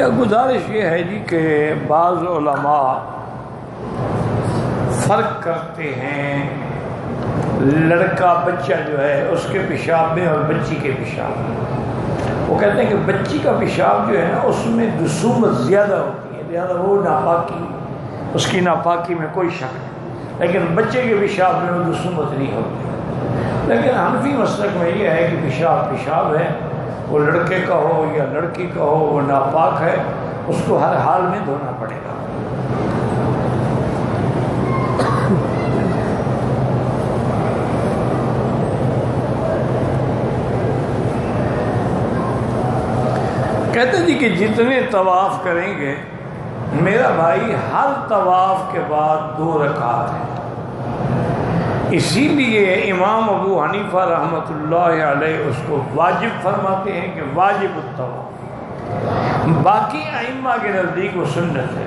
یا گزارش یہ ہے جی کہ بعض علماء فرق کرتے ہیں لڑکا بچہ جو ہے اس کے پیشاب میں اور بچی کے پیشاب میں۔ وہ کہتے ہیں کہ بچی کا پیشاب جو ہے نا اس میں دسومت زیادہ ہوتی ہے، لہٰذا وہ ناپاکی، اس کی ناپاکی میں کوئی شک نہیں، لیکن بچے کے پیشاب میں وہ دسومت نہیں ہوتی۔ لیکن حنفی مسلک میں یہ ہے کہ پیشاب پیشاب ہے، وہ لڑکے کا ہو یا لڑکی کا ہو، وہ ناپاک ہے، اس کو ہر حال میں دھونا پڑے گا۔ کہتے جی کہ جتنے طواف کریں گے، میرا بھائی ہر طواف کے بعد 2 رکعت ہے، اسی لیے امام ابو حنیفہ رحمۃ اللہ علیہ اس کو واجب فرماتے ہیں کہ واجب الطواف۔ باقی ائمہ کے نزدیک وہ سنت ہے۔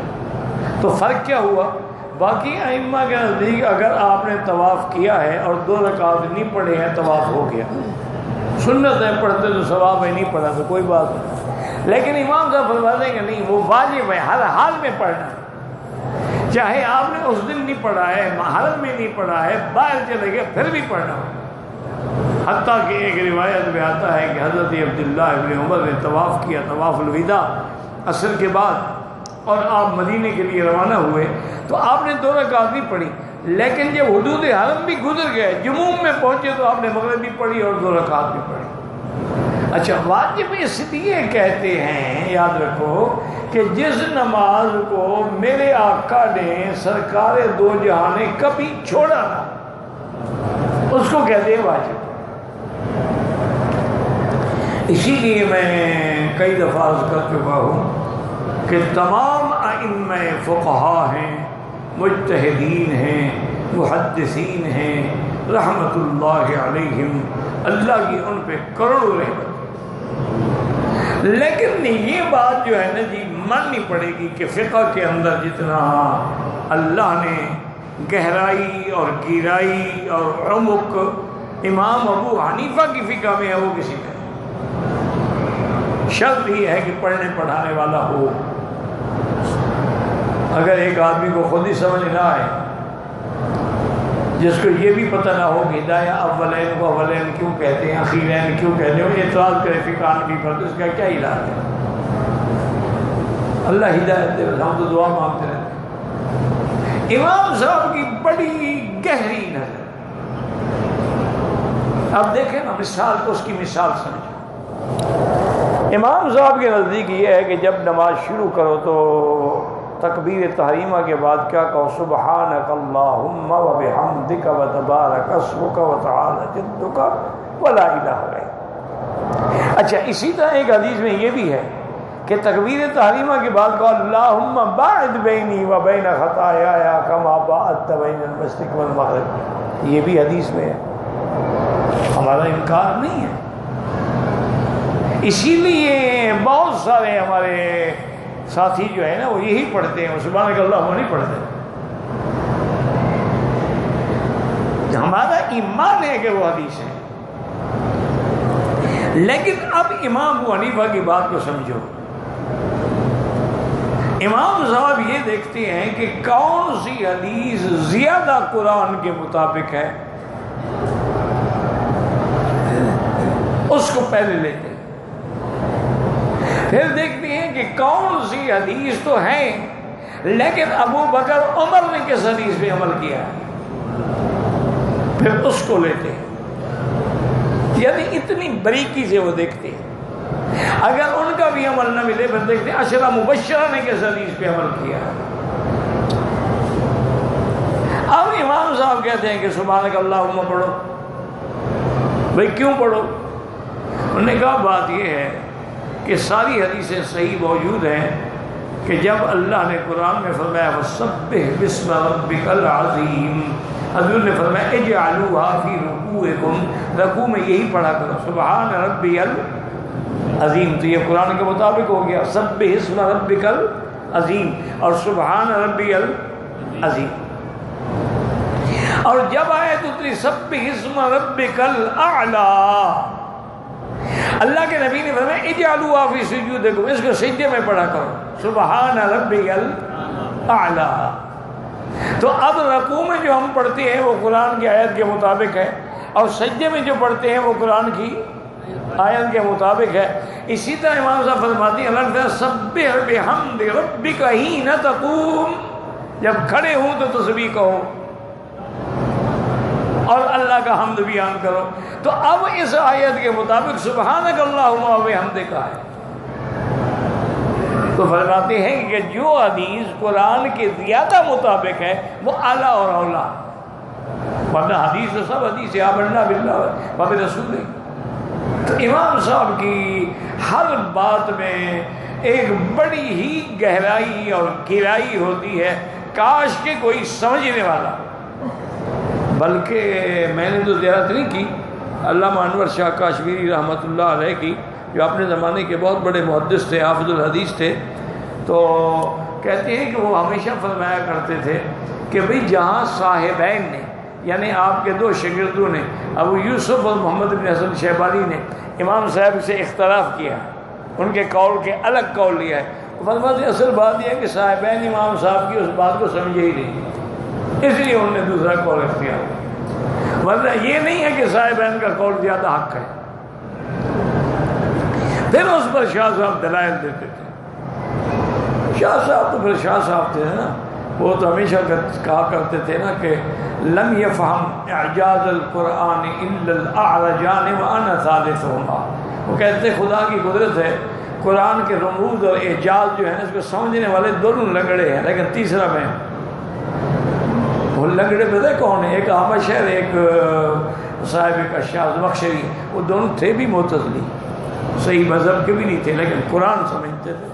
تو فرق کیا ہوا؟ باقی ائمہ کے نزدیک اگر آپ نے طواف کیا ہے اور 2 رکعت نہیں پڑھے ہیں، طواف ہو گیا، سنت ہے، پڑھتے تو ثواب ہے، نہیں پڑھا تو کوئی بات نہیں۔ لیکن امام صاحب فرماتے ہیں کہ نہیں، وہ واجب ہے، ہر حال میں پڑھنا ہے، چاہے آپ نے اس دن نہیں پڑھا ہے، حرم میں نہیں پڑھا ہے، باہر چلے گئے پھر بھی پڑھنا ہو۔ حتیٰ کہ ایک روایت میں آتا ہے کہ حضرت عبداللہ ابن عمر نے طواف کیا، طواف الوداع عصر کے بعد، اور آپ مدینے کے لیے روانہ ہوئے تو آپ نے 2 رکعت نہیں پڑھی، لیکن جب حدود حرم بھی گزر گئے، جموم میں پہنچے تو آپ نے مغرب بھی پڑھی اور 2 رکعت بھی پڑھی۔ اچھا، واجب اس لیے کہتے ہیں، یاد رکھو، کہ جس Namaaz کو میرے آقا نے سرکار 2 جہاں نے کبھی چھوڑا نہ، اس کو کہتے ہیں واجب۔ اسی لیے میں کئی دفعہ عرض کر چکا ہوں کہ تمام ائمہ فقہا ہیں، مجتہدین ہیں، محدثین ہیں، رحمت اللہ علیہم، اللہ کی ان پہ کروڑوں رحمت، لیکن یہ بات جو ہے نا جی ماننی پڑے گی کہ فقہ کے اندر جتنا اللہ نے گہرائی اور گہرائی اور عمق امام ابو حنیفہ کی فقہ میں ہے، وہ کسی میں شرط ہی ہے کہ پڑھنے پڑھانے والا ہو۔ اگر ایک آدمی کو خود ہی سمجھ نہ آئے، جس کو یہ بھی پتہ نہ ہو کہ ہدایہ اولین کو اولین کیوں کہتے ہیں، اخیرین کیوں کہتے ہیں، وہ اعتراض کرے فقہ حنفی پر، تو اس کا کیا علاج ہے؟ اللہ ہدایت دے، ہم تو دعا مانگتے رہتے ہیں۔ امام صاحب کی بڑی گہری نظر، اب دیکھیں نا مثال کو، اس کی مثال سمجھو۔ امام صاحب کے نزدیک یہ ہے کہ جب نماز شروع کرو تو تکبیر تحریمہ کے بعد کیا کہو؟ سبحانک اللہم و بحمدک و تبارک اسمک و تعالی جدک و لا الہ غیرک۔ اچھا، اسی طرح ایک حدیث میں یہ بھی ہے کہ تکبیر تحریمہ کے بعد کہو اللہم باعد بینی و بین خطایایا کما باعدت بین المشرق والمغرب۔ یہ بھی حدیث میں ہے، ہمارا انکار نہیں ہے۔ اسی لیے بہت سارے ہمارے ساتھی جو ہے نا وہ یہی پڑھتے ہیں، سبحانک اللہم نہیں پڑھتے۔ ہمارا ایمان ہے کہ وہ حدیث ہے، لیکن اب امام ابو حنیفہ کی بات کو سمجھو۔ امام صاحب یہ دیکھتے ہیں کہ کون سی حدیث زیادہ قرآن کے مطابق ہے، اس کو پہلے لیتے ہیں، پھر دیکھتے ہیں کہ کون سی حدیث تو ہے لیکن ابو بکر عمر نے کس حدیث پہ عمل کیا ہے، پھر اس کو لیتے ہیں۔ یعنی اتنی باریکی سے وہ دیکھتے ہیں۔ اگر ان کا بھی عمل نہ ملے پھر دیکھتے ہیں عشرہ مبشرہ نے کس حدیث پہ عمل کیا ہے۔ اب امام صاحب کہتے ہیں کہ سبحانک اللہم پڑھو، بھئی کیوں پڑھو؟ انہوں نے کہا بات یہ ہے کہ ساری حدیثیں صحیح موجود ہیں کہ جب اللہ نے قرآن میں فرمایا وَسَبِّحْ بِسْمَ رَبِّكَ الْعَظِيمِ، حضور نے فرمایا اجعلوها فی رکوعکم، رکوع میں یہی پڑھا کرو سبحان ربی العظیم، تو یہ قرآن کے مطابق ہو گیا سبح اسم ربک العظیم اور سبحان ربی العظیم۔ اور جب آیت اتری سبح اسم ربک الاعلی، اللہ کے نبی نے فرمایا اجعلوا فی سجودکم، اس کو سجدے میں پڑھا کرو، سبحان ربی الاعلی۔ تو اب رکوع میں جو ہم پڑھتے ہیں وہ قرآن کی آیت کے مطابق ہے، اور سجدے میں جو پڑھتے ہیں وہ قرآن کی آیت کے مطابق ہے۔ اسی طرح امام صاحب فرماتے ہیں اللہ تعالیٰ سبح بحمد ربک حین تقوم، جب کھڑے ہوں تو تسبیح کہو اور اللہ کا حمد بیان کرو۔ تو اب اس آیت کے مطابق سبحانک اللہم و بحمدک ہے۔ تو فرماتے ہیں کہ جو حدیث قرآن کے زیادہ مطابق ہے وہ اعلیٰ اور اولیٰ، ورنہ حدیث تو سب حدیث ہے، آمنا باللہ و برسولہ۔ تو امام صاحب کی ہر بات میں ایک بڑی ہی گہرائی اور گہرائی ہوتی ہے، کاش کہ کوئی سمجھنے والا۔ بلکہ میں نے تو زیارت نہیں کی علامہ انور شاہ کاشمیری رحمۃ اللہ علیہ کی، جو اپنے زمانے کے بہت بڑے محدث تھے، حافظ الحدیث تھے، تو کہتے ہیں کہ وہ ہمیشہ فرمایا کرتے تھے کہ بھئی جہاں صاحبین نے، یعنی آپ کے دو شاگردوں نے، ابو یوسف اور محمد بن حسن شیبانی نے امام صاحب سے اختلاف کیا، ان کے قول کے الگ قول لیا ہے، فرماتے اصل بات یہ ہے کہ صاحبین امام صاحب کی اس بات کو سمجھے ہی نہیں، اس لیے انہوں نے دوسرا قول اختیار کیا، ورنہ یہ نہیں ہے کہ صاحبین کا قول زیادہ حق ہے۔ پھر اس پر شاہ صاحب دلائل دیتے تھے۔ شاہ صاحب تو پھر شاہ صاحب تھے نا، وہ تو ہمیشہ کہا کرتے تھے نا کہ لم یفہم اعجاز القرآن الا الاعرجان وانا ثالثہما۔ وہ کہتے تھے خدا کی قدرت ہے، قرآن کے رموز اور اعجاز جو ہے اس کو سمجھنے والے دونوں لنگڑے ہیں، لیکن تیسرا میں وہ لنگڑے پتہ کون ہے؟ ایک احمد شہر، ایک صاحب کشاف بخشری، وہ دونوں تھے بھی معتزلی، صحیح مذہب کے بھی نہیں تھے لیکن قرآن سمجھتے تھے۔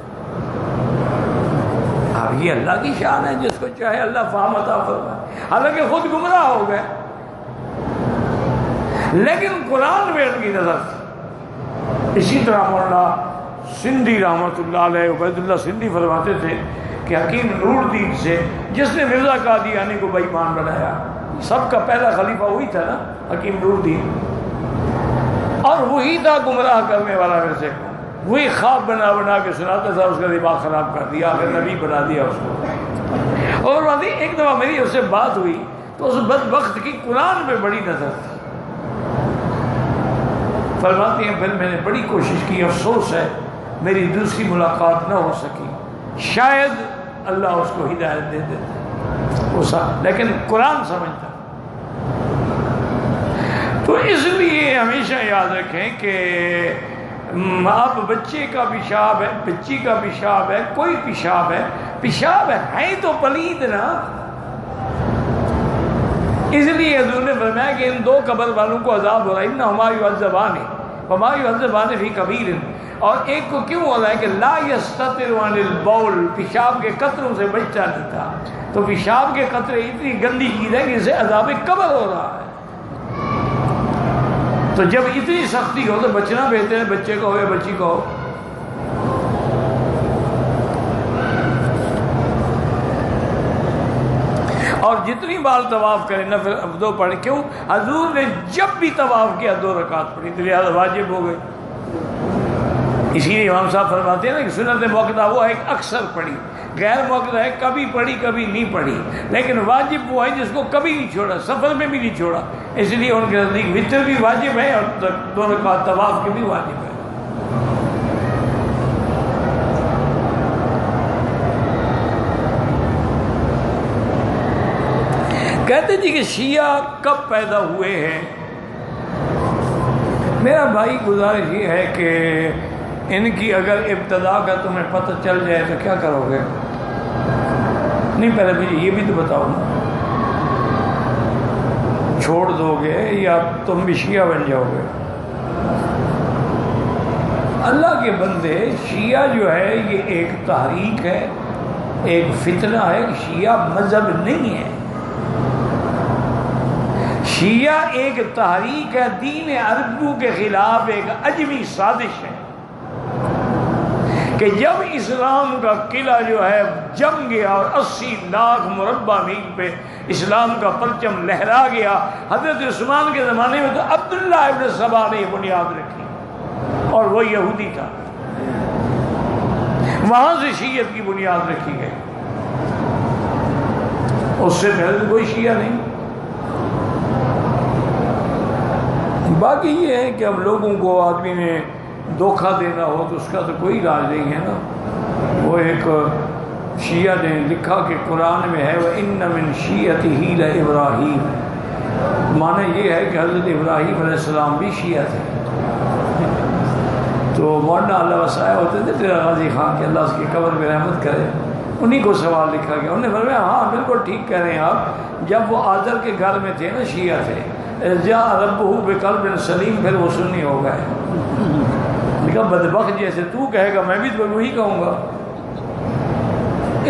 اب یہ اللہ کی شان ہے، جس کو چاہے اللہ فہم عطا فرمائے، حالانکہ خود گمراہ ہو گئے لیکن قرآن میں ان کی نظر تھی۔ اسی طرح مولانا سندھی رحمۃ اللہ علیہ، عبید اللہ سندھی فرماتے تھے کہ حکیم نور الدین سے، جس نے مرزا قادیانی کو بے ایمان بنایا، سب کا پہلا خلیفہ وہی تھا نا، حکیم نور الدین، اور وہی تھا گمراہ کرنے والا مرزے کو، وہی خواب بنا بنا کے سناتا تھا، اس کا دماغ خراب کر دیا، آخر نبی بنا دیا اس کو۔ اور ایک دفعہ میری اس سے بات ہوئی تو اس بدبخت کی قرآن پہ بڑی نظر تھی۔ فرماتے ہیں پھر میں نے بڑی کوشش کی، افسوس ہے میری دوسری ملاقات نہ ہو سکی، شاید اللہ اس کو ہدایت دے دیتا، لیکن قرآن سمجھتا۔ تو اس لیے ہمیشہ یاد رکھیں کہ آپ بچے کا پیشاب ہے، بچی کا پیشاب ہے، کوئی پیشاب ہے، پیشاب ہے تو پلید نا، اس لیے حضور نے فرمایا کہ ان دو قبر والوں کو عذاب ہو رہا ہے، انہما یعذبان وما یعذبان فی کبیر، اور ایک کو کیوں ہو رہا ہے کہ لا یستتر عن البول، پیشاب کے قطروں سے بچتا نہیں تھا، تو پیشاب کے قطرے اتنی گندی چیز ہے کہ اسے عذاب قبر ہو رہا ہے۔ تو جب اتنی سختی ہو تو بچنا بہتر ہے، بچے کو ہو یا بچی کو ہو۔ اور جتنی بار طواف کریں نفل دو پڑھیں، کیوں؟ حضور نے جب بھی طواف کیا 2 رکعت پڑھی، تو لہٰذا واجب ہو گئے۔ اسی لیے امام صاحب فرماتے ہیں نا کہ سنت موقع وہ ہے کہ اکثر پڑھی، غیر موقع ہے کبھی پڑھی کبھی نہیں پڑھی، لیکن واجب وہ ہے جس کو کبھی نہیں چھوڑا، سفر میں بھی نہیں چھوڑا، اس لیے ان کے نزدیک وتر بھی واجب ہے اور 2 رکعت طواف کی بھی واجب ہے۔ کہتے جی کہ شیعہ کب پیدا ہوئے ہیں؟ میرا بھائی گزارش یہ ہے کہ ان کی اگر ابتدا کا تمہیں پتہ چل جائے تو کیا کرو گے؟ نہیں پہلے مجھے یہ بھی تو بتاؤ نا، چھوڑ دو گے یا تم بھی شیعہ بن جاؤ گے؟ اللہ کے بندے، شیعہ جو ہے یہ ایک تحریک ہے، ایک فتنہ ہے، شیعہ مذہب نہیں ہے۔ شیعہ ایک تحریک ہے، دین عربوں کے خلاف ایک عجمی سازش ہے کہ جب اسلام کا قلعہ جو ہے جم گیا اور 80 لاکھ مربع میل پہ اسلام کا پرچم لہرا گیا، حضرت عثمان کے زمانے میں تو عبداللہ ابن سبا نے یہ بنیاد رکھی، اور وہ یہودی تھا، وہاں سے شیعت کی بنیاد رکھی گئی، اس سے پہلے کوئی شیعہ نہیں۔ باقی یہ ہے کہ اب لوگوں کو آدمی نے دھوکہ دینا ہو تو اس کا تو کوئی علاج نہیں ہے نا۔ وہ ایک شیعہ نے لکھا کہ قرآن میں ہے وَإِنَّ مِن شِيَّتِهِ لَإِبْرَاهِيمَ، معنی یہ ہے کہ حضرت ابراہیم علیہ السلام بھی شیعہ تھے۔ تو مولانا اللہ وسائے ہوتے تھے تیرا غازی خان کہ اللہ اس کی قبر میں رحمت کرے، انہی کو سوال لکھا گیا، انہوں نے فرمایا ہاں بالکل ٹھیک کہہ رہے ہیں آپ، جب وہ آذر کے گھر میں تھے نا شیعہ تھے، جا ربہ بقلب سلیم، پھر وہ سنی ہو گئے۔ کہا بدبخت جیسے تو کہے گا میں بھی تو وہی کہوں گا۔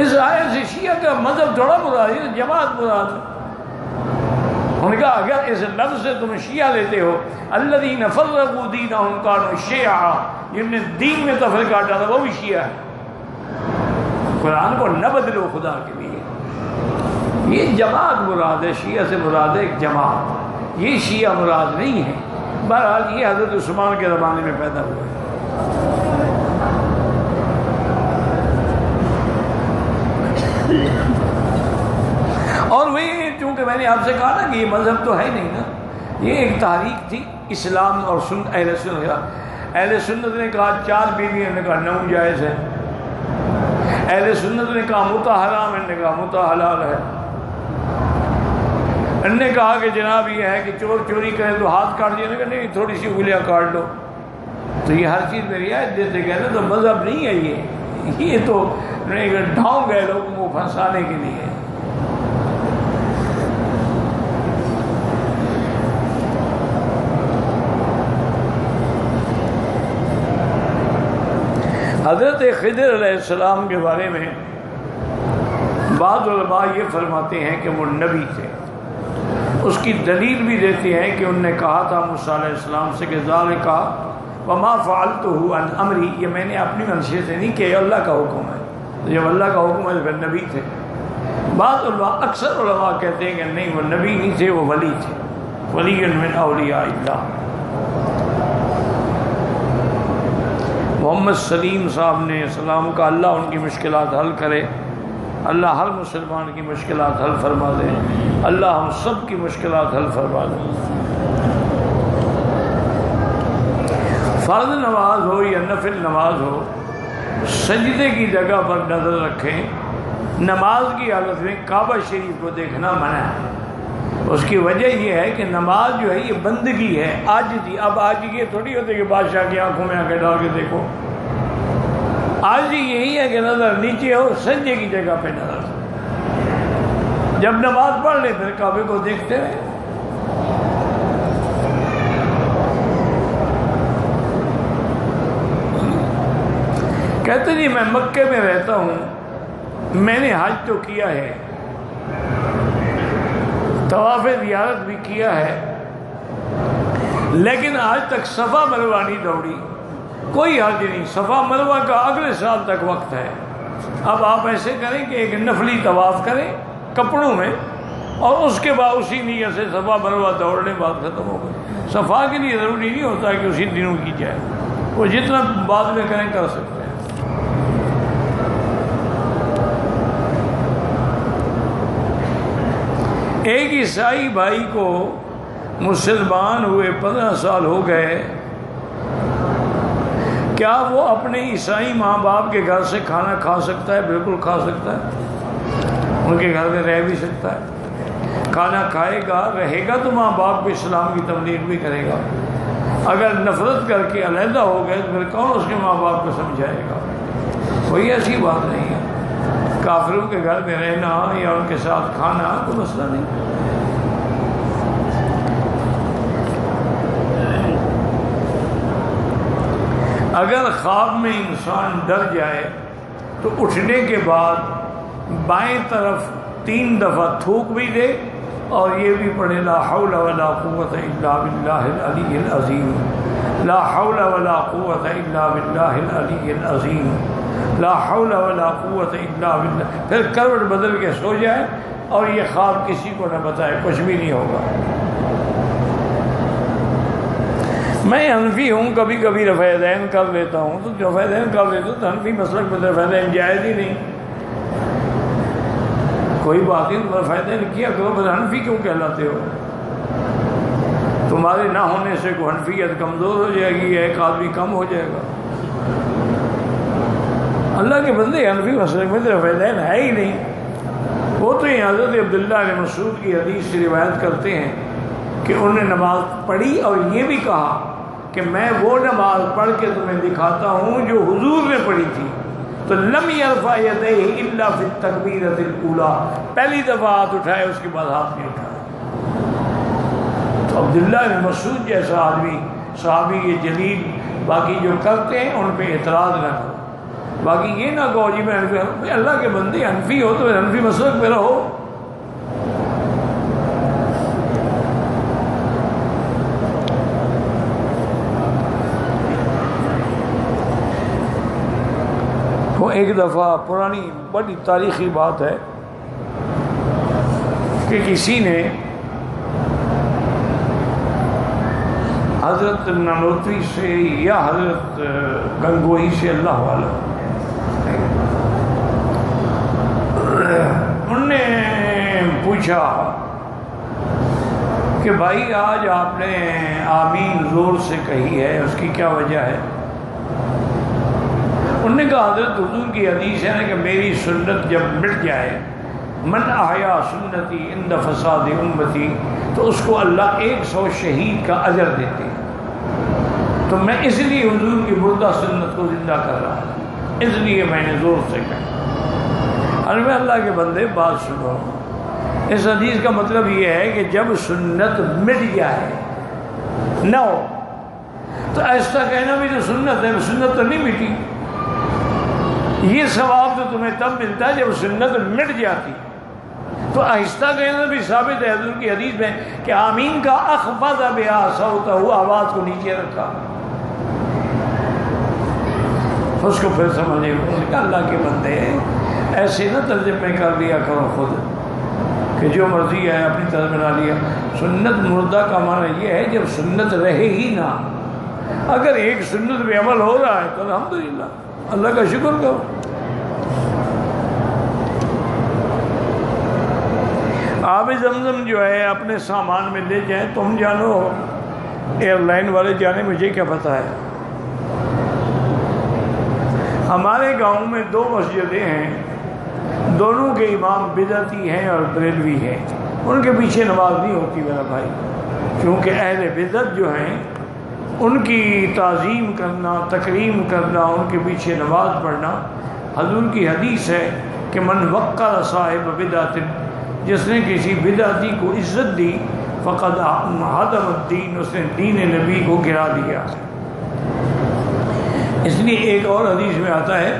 اس آیت سے شیعہ کا مذہب تھوڑا مراد ہے، جماعت مراد ہے۔ انہوں نے کہا اگر اس لفظ سے تم شیعہ لیتے ہو، الذین فرقوا دینہم کانوا شیعا، جن نے دین میں تفرقہ ڈالا وہ بھی شیعہ ہے۔ قرآن کو نہ بدلو خدا کے لیے۔ یہ جماعت مراد ہے، شیعہ سے مراد ہے ایک جماعت، یہ شیعہ مراد نہیں ہے۔ بہرحال یہ حضرت عثمان کے زمانے میں پیدا ہوا ہے۔ اور وہی چونکہ میں نے آپ سے کہا نا کہ یہ مذہب تو ہے نہیں نا، یہ ایک تحریک تھی اسلام اور اہل سنت کا۔ اہل سنت نے کہا 4 بیویوں نے کہا 9 جائز ہے، اہل سنت نے کہا متع حرام ہے، نے کہا متع حلال ہے، انہوں نے کہا کہ جناب یہ ہے کہ چور چوری کرے تو ہاتھ کاٹ دیا، نے کہا نہیں تھوڑی سی انگلیاں کاٹ لو۔ تو یہ ہر چیز میں رعایت دیتے گئے نا، تو مذہب نہیں ہے یہ تو ڈھاؤں گئے لوگوں کو پھنسانے کے لیے۔ حضرت خضر علیہ السلام کے بارے میں بعض علماء یہ فرماتے ہیں کہ وہ نبی تھے، اس کی دلیل بھی دیتے ہیں کہ انہوں نے کہا تھا موسیٰ علیہ السلام سے کہ ذالک وما فعلتہ عن امری، یہ میں نے اپنی منشے سے نہیں کیا، اللہ کا حکم ہے۔ جب اللہ کا حکم ہے تو پھر نبی تھے۔ بعض علماء اکثر علماء کہتے ہیں کہ نہیں وہ نبی نہیں تھے، وہ ولی تھے، ولی من اولیاء اللہ۔ محمد سلیم صاحب نے سلام کا اللہ ان کی مشکلات حل کرے، اللہ ہر مسلمان کی مشکلات حل فرما دے، اللہ ہم سب کی مشکلات حل فرما دے۔ فرض نماز ہو یا نفل نماز ہو، سجدے کی جگہ پر نظر رکھیں۔ نماز کی حالت میں کعبہ شریف کو دیکھنا منع ہے۔ اس کی وجہ یہ ہے کہ نماز جو ہے یہ بندگی ہے، عاجزی۔ اب عاجزی یہ تھوڑی ہوتی کہ بادشاہ کی آنکھوں میں آنکھیں ڈال کے دیکھو، عاجزی یہی ہے کہ نظر نیچے ہو، سجدے کی جگہ پہ نظر، جب نماز پڑھ لے پھر کعبے کو دیکھتے رہے۔ کہتے نہیں میں مکے میں رہتا ہوں، میں نے حج تو کیا ہے، طواف زیارت بھی کیا ہے، لیکن آج تک صفا مروہ نہیں دوڑی، کوئی حج نہیں۔ صفا مروہ کا اگلے سال تک وقت ہے۔ اب آپ ایسے کریں کہ ایک نفلی طواف کریں کپڑوں میں، اور اس کے بعد اسی نیت سے صفا مروہ دوڑنے بعد ختم ہو گئی۔ صفا کے لیے ضروری نہیں ہوتا کہ اسی دنوں کی جائے، وہ جتنا بعد میں کریں کر سکتے ہیں۔ ایک عیسائی بھائی کو مسلمان ہوئے 15 سال ہو گئے، کیا وہ اپنے عیسائی ماں باپ کے گھر سے کھانا کھا سکتا ہے؟ بالکل کھا سکتا ہے، ان کے گھر میں رہ بھی سکتا ہے، کھانا کھائے گا، رہے گا تو ماں باپ کو اسلام کی تبلیغ بھی کرے گا۔ اگر نفرت کر کے علیحدہ ہو گئے تو پھر کون اس کے ماں باپ کو سمجھائے گا؟ کوئی ایسی بات نہیں ہے۔ کافروں کے گھر میں رہنا یا ان کے ساتھ کھانا کوئی مسئلہ نہیں۔ اگر خواب میں انسان ڈر جائے تو اٹھنے کے بعد بائیں طرف 3 دفعہ تھوک بھی دے اور یہ بھی پڑھے لا حول ولا قوت الا باللہ العلی العظیم، لا حول ولا قوت الا باللہ العلی العظیم، لا حول ولا قوت الا باللہ۔ پھر کروٹ بدل کے سو جائے اور یہ خواب کسی کو نہ بتائے، کچھ بھی نہیں ہوگا۔ میں حنفی ہوں، کبھی کبھی رفع دین کر لیتا ہوں، تو رفع دین کر لیتا ہوں تو حنفی مسلک میں رفع دین جائز ہی نہیں، کوئی بات نہیں، رفع دین کیا کرو، بس حنفی کیوں کہلاتے ہو؟ تمہارے نہ ہونے سے کوئی حنفیت کمزور ہو جائے گی، ایک آدمی کم ہو جائے گا؟ اللہ کے بندے حنفی مسلک میں رفع دین ہے ہی نہیں۔ وہ تو یہ حضرت عبداللہ بن مسعود کی حدیث سے روایت کرتے ہیں کہ انہوں نے نماز پڑھی اور یہ بھی کہا کہ میں وہ نماز پڑھ کے تمہیں دکھاتا ہوں جو حضور نے پڑھی تھی، تو لم یرفع یدیہ الا فی التکبیرۃ الاولی، پہلی دفعہ ہاتھ اٹھائے اس کے بعد ہاتھ نہیں اٹھائے۔ تو عبداللہ بن مسعود جیسا آدمی، صحابی یہ جلیل، باقی جو کرتے ہیں ان پہ اعتراض نہ کرو، باقی یہ نہ کہو جی میں حنفی ہوں، اللہ کے بندے حنفی ہو تو حنفی مسلک میں رہو۔ وہ ایک دفعہ پرانی بڑی تاریخی بات ہے کہ کسی نے حضرت نانوتوی سے یا حضرت گنگوہی سے، اللہ والا، انہوں نے پوچھا کہ بھائی آج آپ نے آمین زور سے کہی ہے، اس کی کیا وجہ ہے؟ انہوں نے کہا حضرت حضور کی حدیث ہے نا کہ میری سنت جب مٹ جائے، من احیا سنتی عند فساد امتی، تو اس کو اللہ 100 شہید کا اجر دیتے ہیں، تو میں اس لیے حضور کی مردہ سنت کو زندہ کر رہا ہوں، اس لیے میں نے زور سے کہا۔ میں اللہ کے بندے بات سنو، اس حدیث کا مطلب یہ ہے کہ جب سنت مٹ جائے نہ ہو تو ایسا کہنا بھی تو سنت ہے، سنت تو نہیں مٹی، یہ ثواب تو تمہیں تب ملتا ہے جب سنت مٹ جاتی، تو آہستہ کہنا بھی ثابت ہے حضور کی حدیث میں کہ آمین کا اخفض بہا صوتہ، آواز کو نیچے رکھا، اس کو پھر سمجھے کہ اللہ کے بندے ایسے نہ ترجمے کر لیا کرو خود کہ جو مرضی ہے اپنی طرف بنا لیا۔ سنت مردہ کا معنی یہ ہے جب سنت رہے ہی نہ، اگر ایک سنت پہ عمل ہو رہا ہے تو الحمدللہ، اللہ کا شکر کرو۔ آب زمزم جو ہے اپنے سامان میں لے جائیں، تم جانو، ایئر لائن والے جانے، مجھے کیا پتہ ہے۔ ہمارے گاؤں میں 2 مسجدیں ہیں، دونوں کے امام بدعتی ہیں اور بریلوی ہیں، ان کے پیچھے نماز نہیں ہوتی میرا بھائی، کیونکہ اہل بدعت جو ہیں ان کی تعظیم کرنا، تکریم کرنا، ان کے پیچھے نماز پڑھنا، حضور کی حدیث ہے کہ من وقر صاحب بدعت، جس نے کسی بدعتی کو عزت دی، فقد ہدم الدین، اس نے دین نبی کو گرا دیا۔ اس لیے ایک اور حدیث میں آتا ہے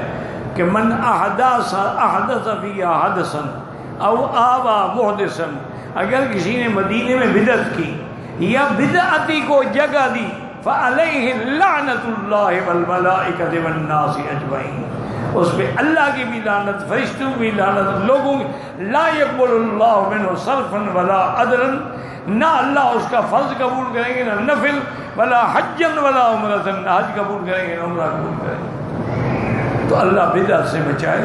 کہ من احدث فی حدثا او آوى محدثا، اگر کسی نے مدینے میں بدعت کی یا بدعتی کو جگہ دی، فعلیہ لعنت اللہ والملائکۃ والناس اجمعین، اس پہ اللہ کی بھی لعنت، فرشتوں کی لعنت، لوگوں کی، لا یقبل اللہ منہ صرفا ولا عدلا، نہ اللہ اس کا فرض قبول کریں گے نہ نفل، ولا حجا ولا عمرۃ، نہ حج قبول کریں گے نہ عمرہ قبول کریں گے۔ تو اللہ بدعت سے بچائے،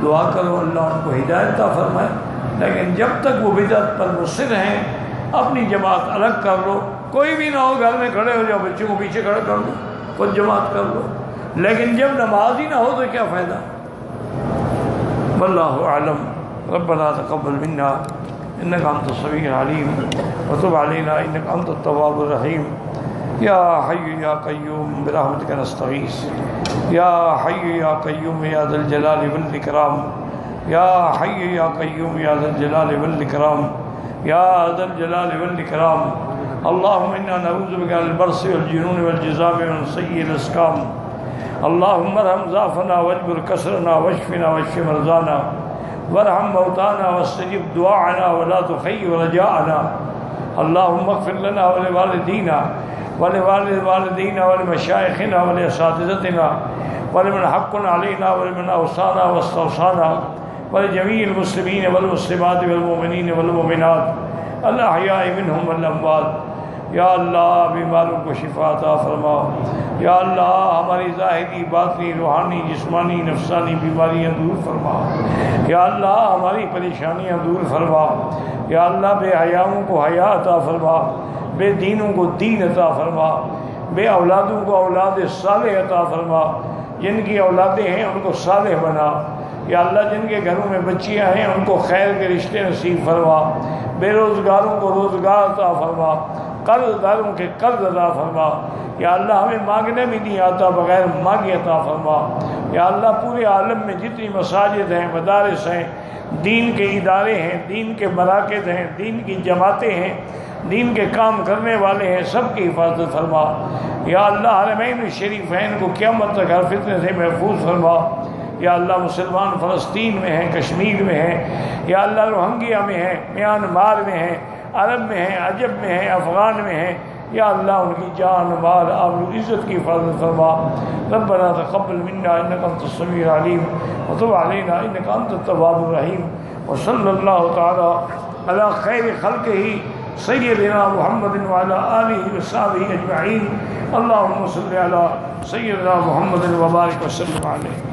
دعا کرو اللہ ان کو ہدایت عطا فرمائے، لیکن جب تک وہ بدعت پر مصر ہیں اپنی جماعت الگ کر لو، کوئی بھی نہ ہو، گھر میں کھڑے ہو جاؤ، بچوں کو پیچھے کھڑا کر لو، خود جماعت کر لو، لیکن جب نماز ہی نہ ہو تو کیا فائدہ۔ واللہ اعلم۔ ربنا تقبل منا انک انت السمیع العلیم وتب علینا انک انت التواب الرحیم۔ یا حی یا قیوم برحمتک نستغیث، یا حی یا قیوم یا ذا الجلال والاکرام، یا حی یا قیوم یا ذا الجلال والاکرام، یا ذا الجلال والاکرام۔ اللہم انا نعوذ بک من البرص والجنون والجذام ومن سیء الاسقام۔ اللہم ارحم ضعفنا واجبر کسرنا واشفنا واشف مرضانا وارحم موتانا واستجب دعاءنا ولا تخيب رجاءنا۔ اللہم اغفر لنا ولوالدینا ولوالدينا ولمشايخنا ولأساتذتنا ولمن حق علينا ولمن أوصانا واستوصانا ولجميع المسلمين والمسلمات والمؤمنين والمؤمنات الأحياء منهم والأموات یا اللہ بیماروں کو شفا عطا فرماؤ، یا اللہ ہماری ظاہری باطنی روحانی جسمانی نفسانی بیماریاں دور فرماؤ، یا اللہ ہماری پریشانیاں دور فرماؤ، یا اللہ بے حیاؤں کو حیا عطا فرما، بے دینوں کو دین عطا فرما، بے اولادوں کو اولاد صالح عطا فرما، جن کی اولادیں ہیں ان کو صالح بنا، یا اللہ جن کے گھروں میں بچیاں ہیں ان کو خیر کے رشتے نصیب فرما، بے روزگاروں کو روزگار عطا فرما، قرض داروں کے قرض عطا فرما، یا اللہ ہمیں مانگنے بھی نہیں آتا بغیر مانگے عطا فرما، یا اللہ پورے عالم میں جتنی مساجد ہیں مدارس ہیں دین کے ادارے ہیں دین کے مراکز ہیں دین کی جماعتیں ہیں دین کے کام کرنے والے ہیں سب کی حفاظت فرما، یا اللہ حرمین الشریفین کو قیامت تک ہر فتنے سے محفوظ فرما، یا اللہ مسلمان فلسطین میں ہیں کشمیر میں ہیں، یا اللہ روہنگیا میں ہیں میانمار میں ہیں عرب میں ہیں عجب میں ہیں افغان میں ہیں، یا اللہ ان کی جان مال آبرو عزت کی حفاظت فرما، ربنا تقبل منا انک انت السمیع العلیم وتب علینا انک انت التواب الرحیم، وصلی اللہ تعالی علی خیر خلقہ سیدنا محمد وعلی آلہ وصحبہ اجمعین، اللہم صلی علی سیدنا محمد وبارک وسلم علیہ۔